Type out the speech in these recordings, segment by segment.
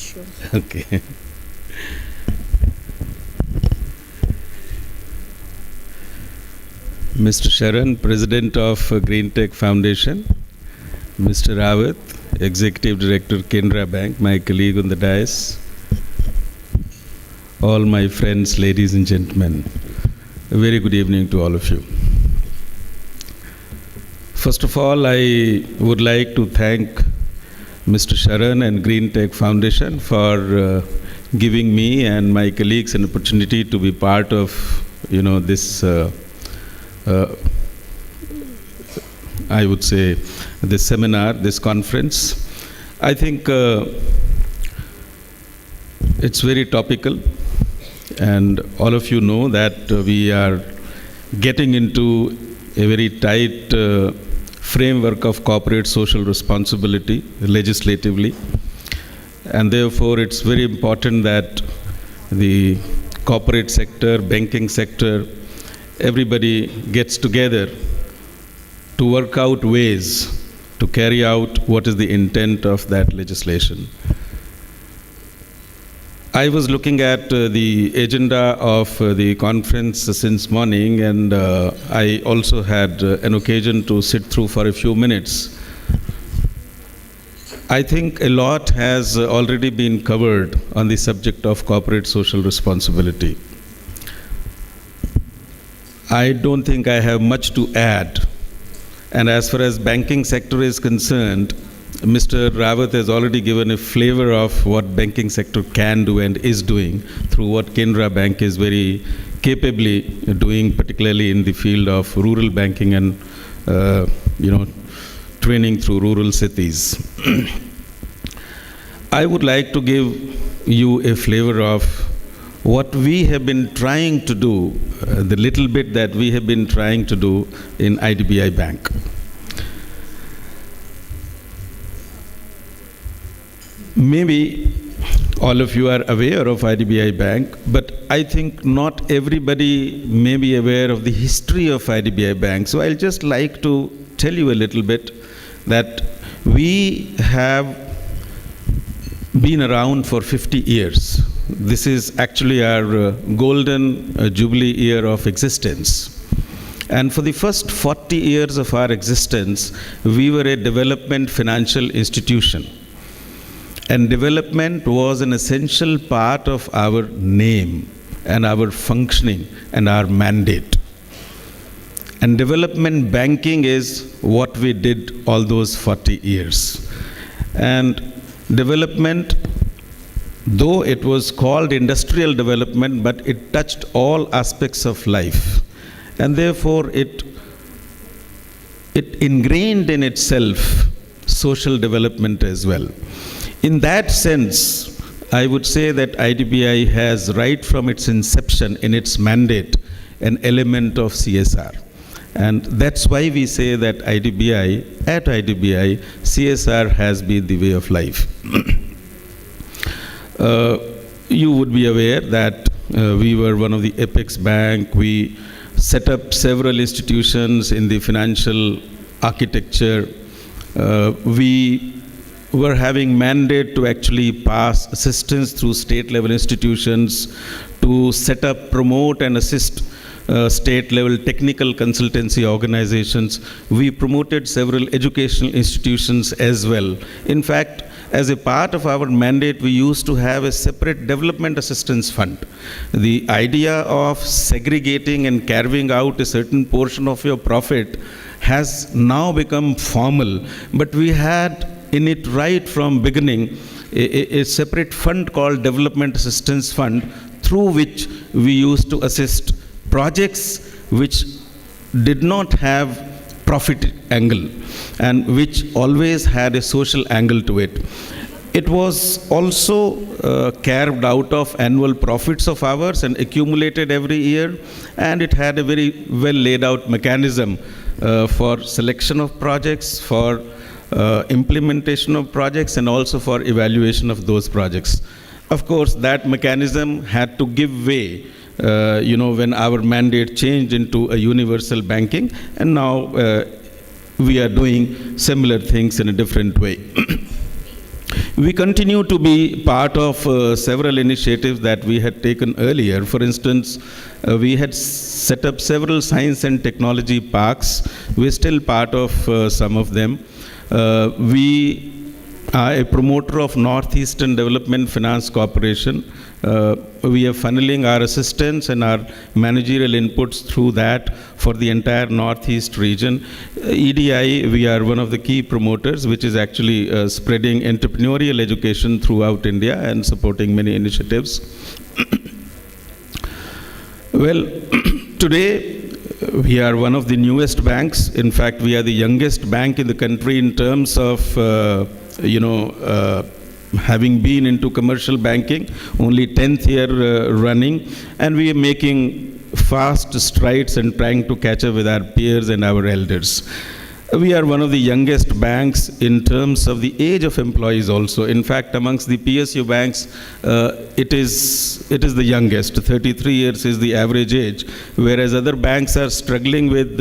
Sure. Okay. Mr. Sharan, President of Green Tech Foundation, Mr. Rawat, Executive Director, Canara Bank, my colleague on the dais, all my friends, ladies and gentlemen, a very good evening to all of you. First of all, I would like to thank Mr. Sharan and Green Tech Foundation for giving me and my colleagues an opportunity to be part of, this I would say, this seminar, this conference. I think it's very topical, and all of you know that we are getting into a very tight framework of corporate social responsibility legislatively, and therefore it's very important that the corporate sector, banking sector, everybody gets together to work out ways to carry out what is the intent of that legislation. I was looking at the agenda of the conference since morning, and I also had an occasion to sit through for a few minutes. I think a lot has already been covered on the subject of corporate social responsibility. I don't think I have much to add. And as far as banking sector is concerned, Mr. Rawat has already given a flavor of what banking sector can do and is doing through what Canara Bank is very capably doing, particularly in the field of rural banking and, training through rural cities. I would like to give you a flavor of what we have been trying to do, the little bit that we have been trying to do in IDBI Bank. Maybe all of you are aware of IDBI Bank, but I think not everybody may be aware of the history of IDBI Bank. So I'll just like to tell you a little bit that we have been around for 50 years. This is actually our golden jubilee year of existence. And for the first 40 years of our existence, we were a development financial institution. And development was an essential part of our name and our functioning and our mandate. And development banking is what we did all those 40 years. And development, though it was called industrial development, but it touched all aspects of life. And therefore, it ingrained in itself social development as well. In that sense, I would say that IDBI has, right from its inception in its mandate, an element of CSR. And that's why we say that at IDBI, CSR has been the way of life. You would be aware that we were one of the apex bank. We set up several institutions in the financial architecture. We were having mandate to actually pass assistance through state level institutions to set up, promote and assist state level technical consultancy organizations. We promoted several educational institutions as well. In fact, as a part of our mandate, we used to have a separate development assistance fund. The idea of segregating and carving out a certain portion of your profit has now become formal, but we had in it right from beginning a separate fund called Development Assistance Fund, through which we used to assist projects which did not have profit angle and which always had a social angle to it. It was also carved out of annual profits of ours and accumulated every year, and it had a very well laid out mechanism for selection of projects, for implementation of projects, and also for evaluation of those projects. Of course, that mechanism had to give way when our mandate changed into a universal banking, and now we are doing similar things in a different way. We continue to be part of several initiatives that we had taken earlier. For instance, we had set up several science and technology parks. We're still part of some of them. We are a promoter of Northeastern Development Finance Corporation. We are funneling our assistance and our managerial inputs through that for the entire Northeast region. EDI, we are one of the key promoters, which is actually spreading entrepreneurial education throughout India and supporting many initiatives. Well, today we are one of the newest banks. In fact, we are the youngest bank in the country in terms of, having been into commercial banking, only 10th year running, and we are making fast strides and trying to catch up with our peers and our elders. We are one of the youngest banks in terms of the age of employees also. In fact, amongst the PSU banks, it is the youngest. 33 years is the average age, whereas other banks are struggling with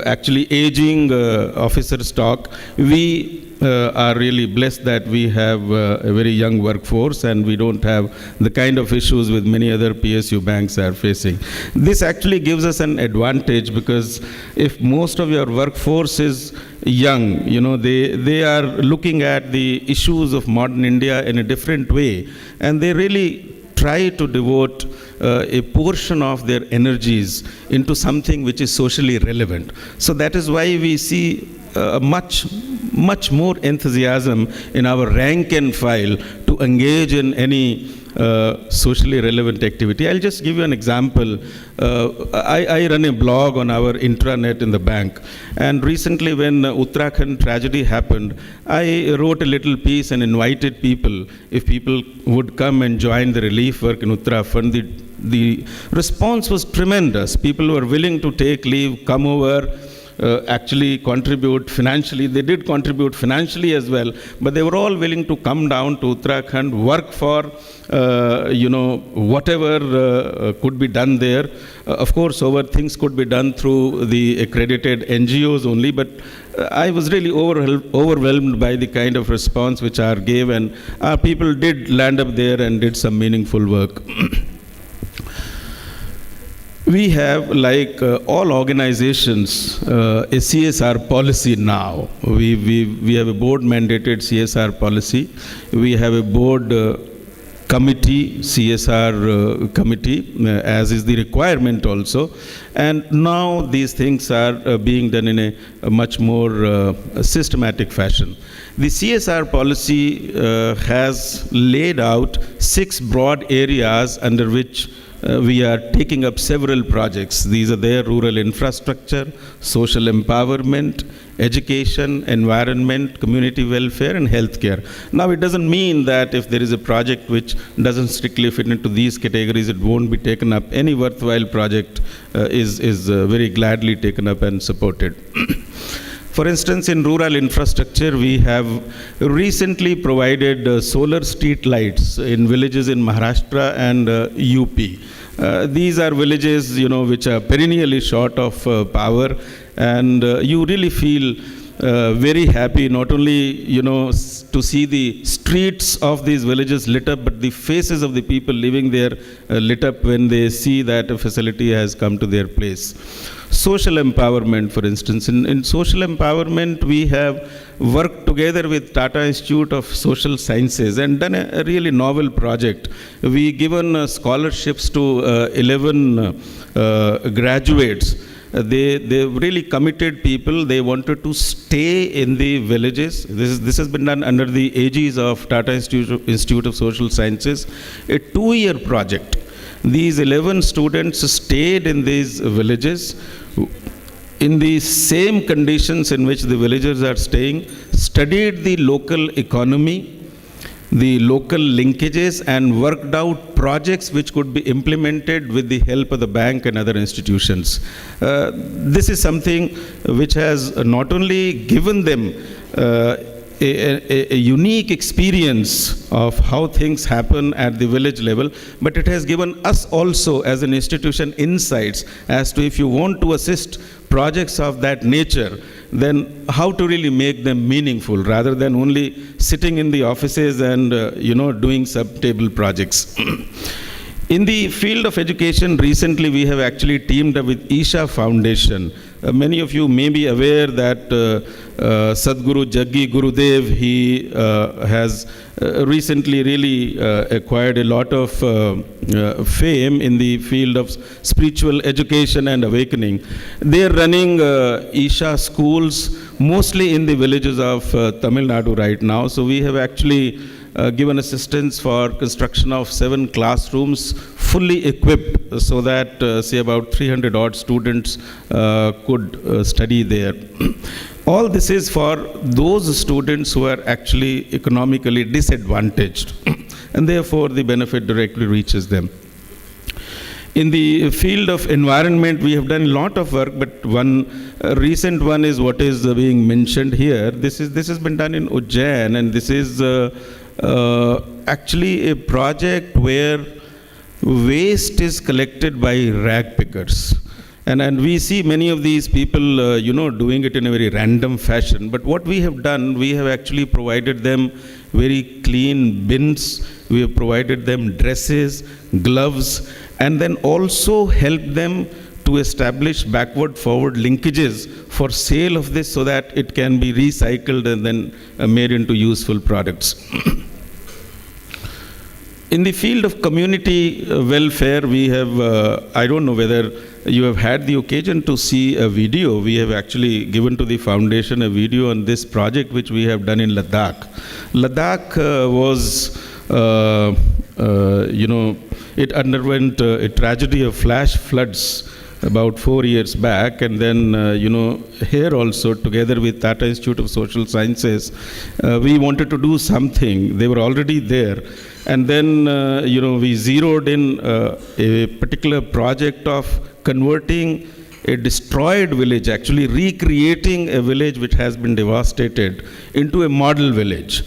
actually aging officer stock. We are really blessed that we have a very young workforce and we don't have the kind of issues with many other PSU banks are facing. This actually gives us an advantage because if most of your workforce is young, they are looking at the issues of modern India in a different way, and they really try to devote a portion of their energies into something which is socially relevant. So that is why we see much more enthusiasm in our rank and file to engage in any socially relevant activity. I'll just give you an example. I run a blog on our intranet in the bank, and recently when Uttarakhand tragedy happened, I wrote a little piece and invited people, if people would come and join the relief work in Uttarakhand. The response was tremendous. People were willing to take leave, come over, actually contribute financially. They did contribute financially as well, but they were all willing to come down to Uttarakhand, work for whatever could be done there. Of course, things could be done through the accredited NGOs only, but I was really overwhelmed by the kind of response which our gave, and our people did land up there and did some meaningful work. We have, like all organizations, a CSR policy now. We have a board-mandated CSR policy. We have a board committee, CSR committee, as is the requirement also. And now these things are being done in a much more systematic fashion. The CSR policy has laid out 6 broad areas under which we are taking up several projects. These are their rural infrastructure, social empowerment, education, environment, community welfare, and healthcare. Now, it doesn't mean that if there is a project which doesn't strictly fit into these categories, it won't be taken up. Any worthwhile project is very gladly taken up and supported. For instance, in rural infrastructure, we have recently provided solar street lights in villages in Maharashtra and UP. These are villages, which are perennially short of power, and you really feel very happy, not only, to see the streets of these villages lit up, but the faces of the people living there lit up when they see that a facility has come to their place. Social empowerment, for instance. In social empowerment, we have worked together with Tata Institute of Social Sciences and done a really novel project. We given scholarships to 11 graduates. They really committed people. They wanted to stay in the villages. This has been done under the aegis of Tata Institute of Social Sciences. A 2-year project. These 11 students stayed in these villages in the same conditions in which the villagers are staying, studied the local economy, the local linkages, and worked out projects which could be implemented with the help of the bank and other institutions. This is something which has not only given them a unique experience of how things happen at the village level, but it has given us also as an institution insights as to if you want to assist projects of that nature, then how to really make them meaningful rather than only sitting in the offices and doing sub-table projects. In the field of education, recently we have actually teamed up with Isha Foundation. Many of you may be aware that Sadhguru Jaggi Gurudev, he has recently really acquired a lot of fame in the field of spiritual education and awakening. They are running Isha schools mostly in the villages of Tamil Nadu right now. So we have actually given assistance for construction of 7 classrooms fully equipped so that say about 300 odd students could study there. All this is for those students who are actually economically disadvantaged and therefore the benefit directly reaches them. In the field of environment, we have done a lot of work, but one recent one is what is being mentioned here. This has been done in Ujjain, and this is actually a project where waste is collected by rag pickers. And we see many of these people, doing it in a very random fashion. But what we have done, we have actually provided them very clean bins. We have provided them dresses, gloves, and then also helped them to establish backward-forward linkages for sale of this so that it can be recycled and then made into useful products. In the field of community welfare, we have, I don't know whether you have had the occasion to see a video. We have actually given to the foundation a video on this project which we have done in Ladakh. Ladakh was, it underwent a tragedy of flash floods about 4 years back, and then, here also, together with Tata Institute of Social Sciences, we wanted to do something. They were already there. And then, we zeroed in a particular project of converting a destroyed village, actually recreating a village which has been devastated, into a model village.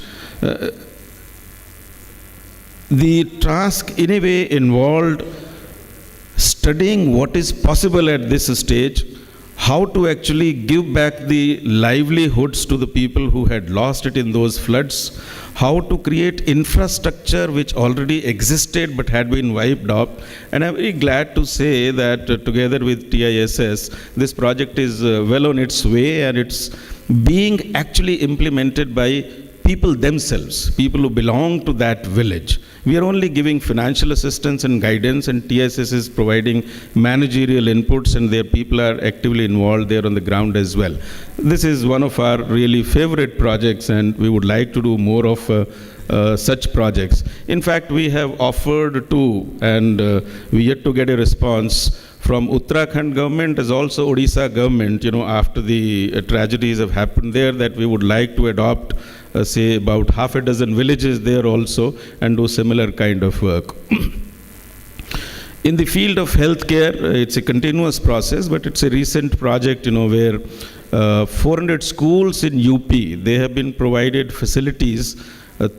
The task, in a way, involved studying what is possible at this stage, how to actually give back the livelihoods to the people who had lost it in those floods, how to create infrastructure which already existed but had been wiped out. And I'm very glad to say that together with TISS, this project is well on its way, and it's being actually implemented by people themselves, people who belong to that village. We are only giving financial assistance and guidance, and TISS is providing managerial inputs, and their people are actively involved there on the ground as well. This is one of our really favorite projects, and we would like to do more of such projects. In fact, we have offered to, and we yet to get a response from Uttarakhand government as also Odisha government, after the tragedies have happened there, that we would like to adopt say about half a dozen villages there also and do similar kind of work. In the field of healthcare, it's a continuous process, but it's a recent project, where 400 schools in UP, they have been provided facilities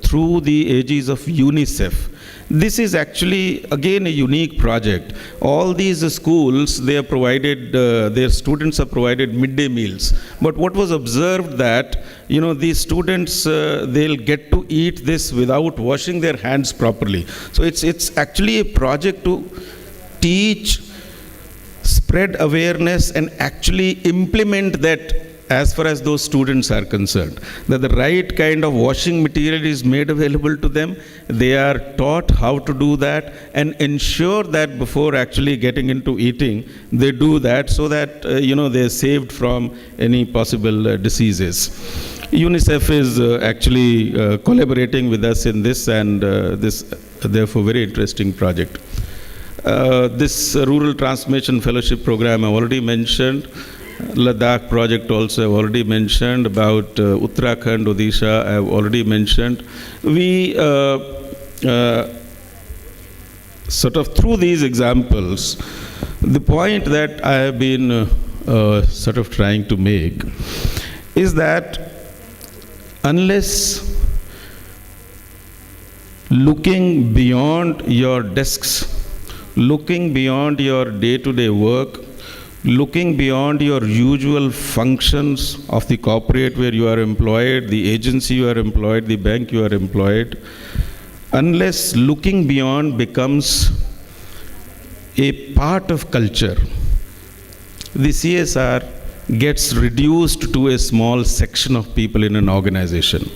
through the aegis of UNICEF. This is actually, again, a unique project. All these schools, they are provided, their students are provided midday meals. But what was observed that, these students, they'll get to eat this without washing their hands properly. So it's actually a project to teach, spread awareness, and actually implement that as far as those students are concerned, that the right kind of washing material is made available to them. They are taught how to do that and ensure that before actually getting into eating, they do that so that, they're saved from any possible diseases. UNICEF is actually collaborating with us in this, and this, therefore, very interesting project. This Rural Transformation Fellowship Program I already mentioned. Ladakh project also I've already mentioned. About Uttarakhand, Odisha I've already mentioned. We sort of through these examples, the point that I have been sort of trying to make is that unless looking beyond your desks, looking beyond your day-to-day work, looking beyond your usual functions of the corporate where you are employed, the agency you are employed, the bank you are employed, unless looking beyond becomes a part of culture, the CSR gets reduced to a small section of people in an organization.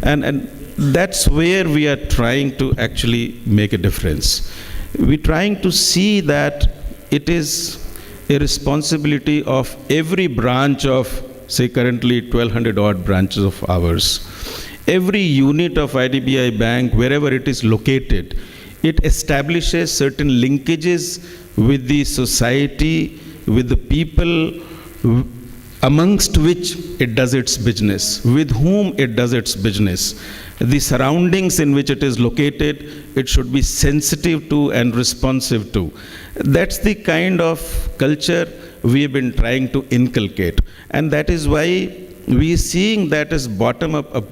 And that's where we are trying to actually make a difference. We're trying to see that it is a responsibility of every branch of, say, currently 1,200 odd branches of ours. Every unit of IDBI Bank, wherever it is located, it establishes certain linkages with the society, with the people amongst which it does its business, with whom it does its business. The surroundings in which it is located, it should be sensitive to and responsive to. That's the kind of culture we have been trying to inculcate. And that is why we are seeing that as bottom-up